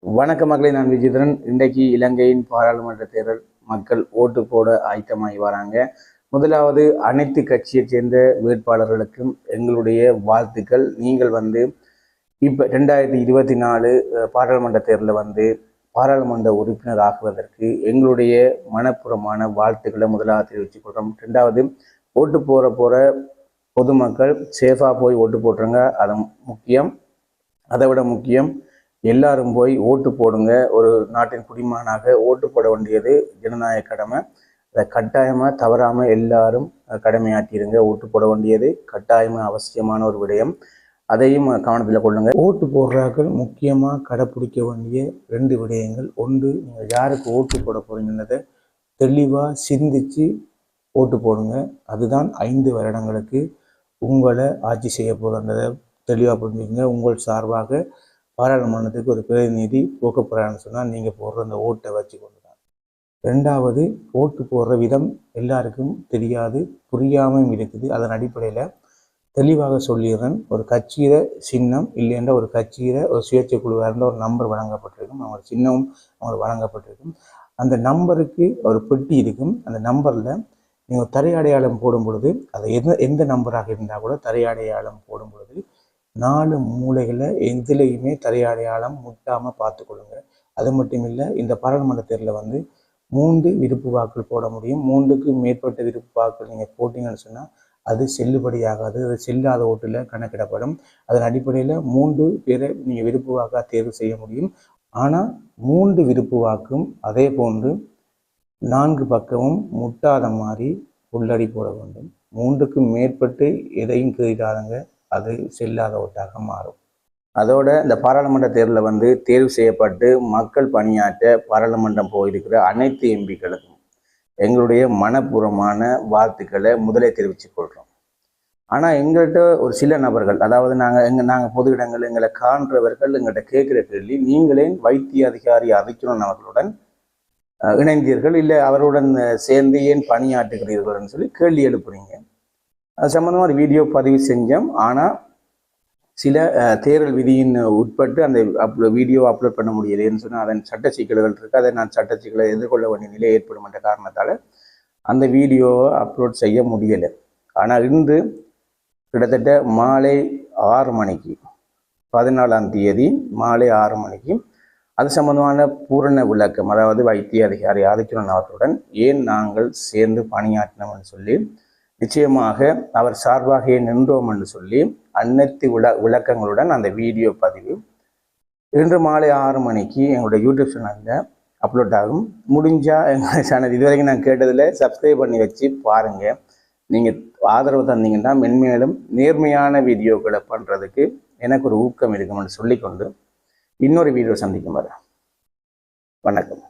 வணக்க மக்களை, நான் விஜயதரன். இன்றைக்கு இலங்கையின் பாராளுமன்ற தேர்தல் மக்கள் ஓட்டு போட ஆயத்தமாகி வராங்க. முதலாவது அனைத்து கட்சியைச் சேர்ந்த வேட்பாளர்களுக்கும் எங்களுடைய வாழ்த்துக்கள். நீங்கள் இப்போ 2024 பாராளுமன்ற தேர்தலில் பாராளுமன்ற உறுப்பினர் ஆகுவதற்கு எங்களுடைய மனப்பூர்வமான வாழ்த்துக்களை முதலாவது தெரிவித்துக் கொள்கிறோம். ரெண்டாவது, ஓட்டு போகிற பொதுமக்கள் சேஃபாக போய் ஓட்டு போட்டுருங்க. அது முக்கியம். அதை விட முக்கியம், எல்லாரும் போய் ஓட்டு போடுங்க. ஒரு நாட்டின் குடிமகனாக ஓட்டு போட வேண்டியது ஜனநாயக கடமை. அதை கட்டாயமாக தவறாமல் எல்லாரும் கடமையாற்றிடுங்க. ஓட்டு போட வேண்டியது கட்டாயமாக அவசியமான ஒரு விடயம். அதையும் கவனத்தில் கொள்ளுங்க. ஓட்டு போடுறார்கள் முக்கியமாக கடைப்பிடிக்க வேண்டிய 2 விடயங்கள். ஒன்று, நீங்கள் யாருக்கு ஓட்டு போட போறீங்கன்னதை தெளிவாக சிந்திச்சு ஓட்டு போடுங்க. அதுதான் 5 வருடங்களுக்கு உங்களை ஆட்சி செய்ய போகிறதை தெளிவாக புரிஞ்சுக்கங்க. உங்கள் சார்பாக பாராளுமன்றத்துக்கு ஒரு பிரதிநிதி போக்க போகிறான்னு சொன்னால் நீங்கள் போடுற அந்த ஓட்டை வச்சு கொண்டு தான். ரெண்டாவது, ஓட்டு போடுற விதம் எல்லாருக்கும் தெரியாது, புரியாமல் இருக்குது. அதன் அடிப்படையில் தெளிவாக சொல்லிடுறேன். ஒரு கட்சியில சின்னம் இல்லைன்ற ஒரு கட்சியில ஒரு சுயேட்சை குழுவாக இருந்தால் ஒரு நம்பர் வழங்கப்பட்டிருக்கும். அவங்க சின்னமும் அவங்களுக்கு வழங்கப்பட்டிருக்கும். அந்த நம்பருக்கு ஒரு பெட்டி இருக்கும். அந்த நம்பரில் நீங்கள் தரையடையாளம் போடும் பொழுது, அது எந்த நம்பராக இருந்தால் கூட தரையடையாளம் போடும் பொழுது 4 மூலைகளை எதுலையுமே தரையடையாளம் முட்டாமல் பார்த்துக்கொள்ளுங்க. அது மட்டும் இல்லை, இந்த பாராளுமன்ற தேர்தலில் 3 விருப்பு வாக்குகள் போட முடியும். 3க்கு மேற்பட்ட விருப்பு வாக்குகள் நீங்கள் போட்டிங்கன்னு சொன்னால் அது செல்லுபடியாகாது. அது செல்லாத ஓட்டில் கணக்கிடப்படும். அதன் அடிப்படையில் 3 பேரை நீங்கள் விருப்பு வாக்காக தேர்வு செய்ய முடியும். ஆனால் 3 விருப்பு வாக்கும் அதே போன்று 4 பக்கமும் முட்டாத மாதிரி உள்ளடி போட வேண்டும். 3க்கு மேற்பட்டு எதையும் கேட்காதங்க, அது செல்லாத ஓட்டாக மாறும். அதோட இந்த பாராளுமன்ற தேர்தலில் தேர்வு செய்யப்பட்டு மக்கள் பணியாற்ற பாராளுமன்றம் போயிருக்கிற அனைத்து எம்பிக்களுக்கும் எங்களுடைய மனப்பூர்வமான வாழ்த்துக்களை முதலே தெரிவித்துக் கொள்கிறோம். ஆனால் எங்கள்கிட்ட ஒரு சில நபர்கள், அதாவது நாங்கள் பொது இடங்கள் எங்களை காண்றவர்கள் எங்கள்கிட்ட கேட்குற கேள்வி, நீங்களே வைத்திய அதிகாரி அவைக்கணும் அவர்களுடன் இணைந்தீர்கள், இல்லை அவருடன் சேர்ந்து ஏன் பணியாற்றுகிறீர்கள்னு சொல்லி கேள்வி எழுப்புறீங்க. அது சம்மந்தமாக ஒரு வீடியோ பதிவு செஞ்சோம். ஆனால் சில தேர்தல் விதியின் உட்பட்டு அந்த வீடியோ அப்லோட் பண்ண முடியலைன்னு சொன்னால் அதன் சட்ட சிக்கல்கள் இருக்குது. அதை நான் சட்ட சிக்கலை எதிர்கொள்ள வேண்டிய நிலை ஏற்படும் என்ற காரணத்தால் அந்த வீடியோவை அப்லோட் செய்ய முடியலை. ஆனால் இன்று கிட்டத்தட்ட மாலை 6 மணிக்கு 14ஆம் தேதி மாலை 6 மணிக்கு அது சம்பந்தமான பூரண விளக்கம், அதாவது வைத்திய அதிகாரி ஆதித்யநாத் அவர்களுடன் ஏன் நாங்கள் சேர்ந்து பணியாற்றினோம்னு சொல்லி, நிச்சயமாக அவர் சார்பாக நின்றோம் என்று சொல்லி அனைத்து விளக்கங்களுடன் அந்த வீடியோ பதிவு இன்று மாலை 6 மணிக்கு எங்களுடைய யூடியூப் சேனலில் அப்லோட் ஆகும். முடிஞ்சால் எங்கள் சேனல் இதுவரைக்கும் நான் கேட்டதில் சப்ஸ்கிரைப் பண்ணி வச்சு பாருங்கள். நீங்கள் ஆதரவு தந்தீங்கன்னா மென்மேலும் நேர்மையான வீடியோக்களை பண்ணுறதுக்கு எனக்கு ஒரு ஊக்கம் இருக்கும்னு சொல்லிக்கொண்டு இன்னொரு வீடியோ சந்திக்கும் வர வணக்கம்.